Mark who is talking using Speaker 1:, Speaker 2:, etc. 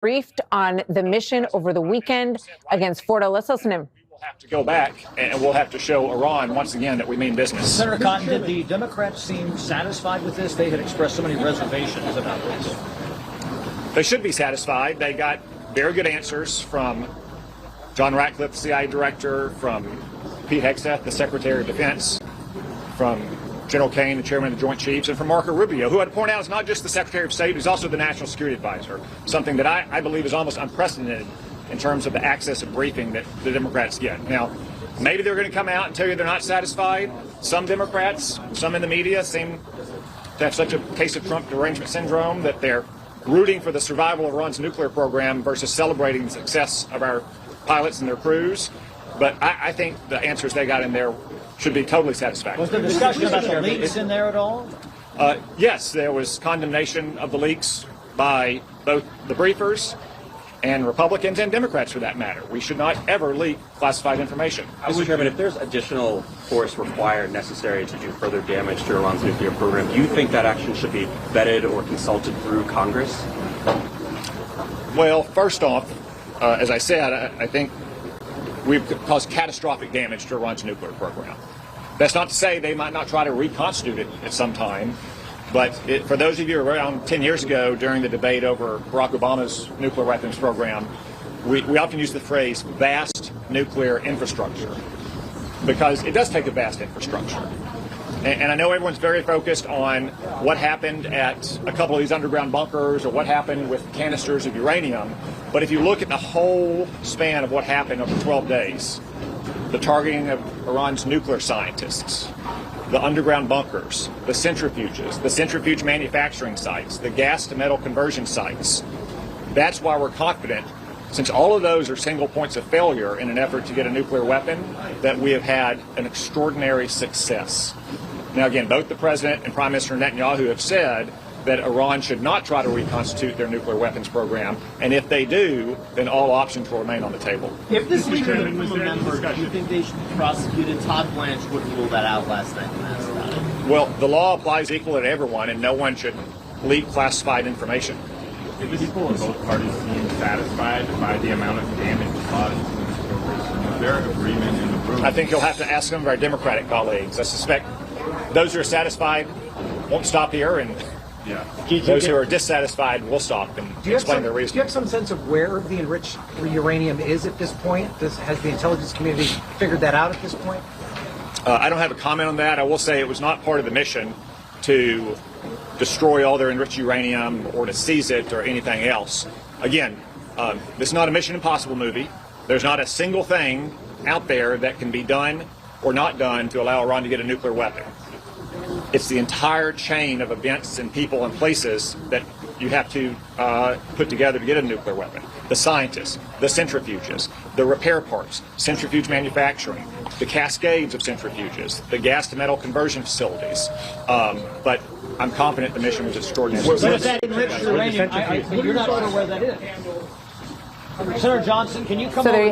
Speaker 1: briefed on the mission over the weekend against Fordo. Let's listen to him.
Speaker 2: We'll have to go back and we'll have to show Iran once again that we mean business.
Speaker 3: Senator Cotton, did the Democrats seem satisfied with this? They had expressed so many reservations about this.
Speaker 2: They should be satisfied. They got very good answers from John Ratcliffe, the CIA director, from Pete Hegseth, the Secretary of Defense, from General Kane, the chairman of the Joint Chiefs, and from Marco Rubio, who I'd point out is not just the Secretary of State, he's also the National Security Advisor, something that I believe is almost unprecedented in terms of the access of briefing that the Democrats get. Now, maybe they're going to come out and tell you they're not satisfied. Some Democrats, some in the media seem to have such a case of Trump derangement syndrome that they're rooting for the survival of Iran's nuclear program versus celebrating the success of our pilots and their crews. But I think the answers they got in there should be totally satisfactory.
Speaker 3: Was there discussion about the leaks in there at all?
Speaker 2: Yes, there was condemnation of the leaks by both the briefers and Republicans and Democrats, for that matter. We should not ever leak classified information.
Speaker 4: Mr. Chairman, if there's additional force required necessary to do further damage to Iran's nuclear program, do you think that action should be vetted or consulted through Congress?
Speaker 2: Well, first off, as I said, I think we've caused catastrophic damage to Iran's nuclear program. That's not to say they might not try to reconstitute it at some time, but for those of you around 10 years ago during the debate over Barack Obama's nuclear weapons program, we often use the phrase vast nuclear infrastructure because it does take a vast infrastructure. And I know everyone's very focused on what happened at a couple of these underground bunkers or what happened with canisters of uranium. But if you look at the whole span of what happened over 12 days, the targeting of Iran's nuclear scientists, the underground bunkers, the centrifuge manufacturing sites, the gas to metal conversion sites, that's why we're confident, since all of those are single points of failure in an effort to get a nuclear weapon, that we have had an extraordinary success. Now, again, both the President and Prime Minister Netanyahu have said that Iran should not try to reconstitute their nuclear weapons program, and if they do, then all options will remain on the table.
Speaker 5: If this leader is a member, do you think they should be prosecuted? Todd Blanche wouldn't rule that out last night when asked about it.
Speaker 2: Well, the law applies equally to everyone, and no one should leak classified information.
Speaker 6: Did the people of both parties seem satisfied by the amount of damage caused to this program? Is there agreement in the room?
Speaker 2: I think you'll have to ask some of our Democratic colleagues. I suspect those who are satisfied won't stop here, and those who are dissatisfied will stop and explain their reasons.
Speaker 7: Do you have some sense of where the enriched uranium is at this point? Has the intelligence community figured that out at this point?
Speaker 2: I don't have a comment on that. I will say it was not part of the mission to destroy all their enriched uranium or to seize it or anything else. Again, this is not a Mission Impossible movie. There's not a single thing out there that can be done or not done to allow Iran to get a nuclear weapon. It's the entire chain of events and people and places that you have to put together to get a nuclear weapon. The scientists, the centrifuges, the repair parts, centrifuge manufacturing, the cascades of centrifuges, the gas to metal conversion facilities. But I'm confident the mission was extraordinary.
Speaker 3: But if that enriched uranium, you're not sure where that is. Senator Johnson, can you come over?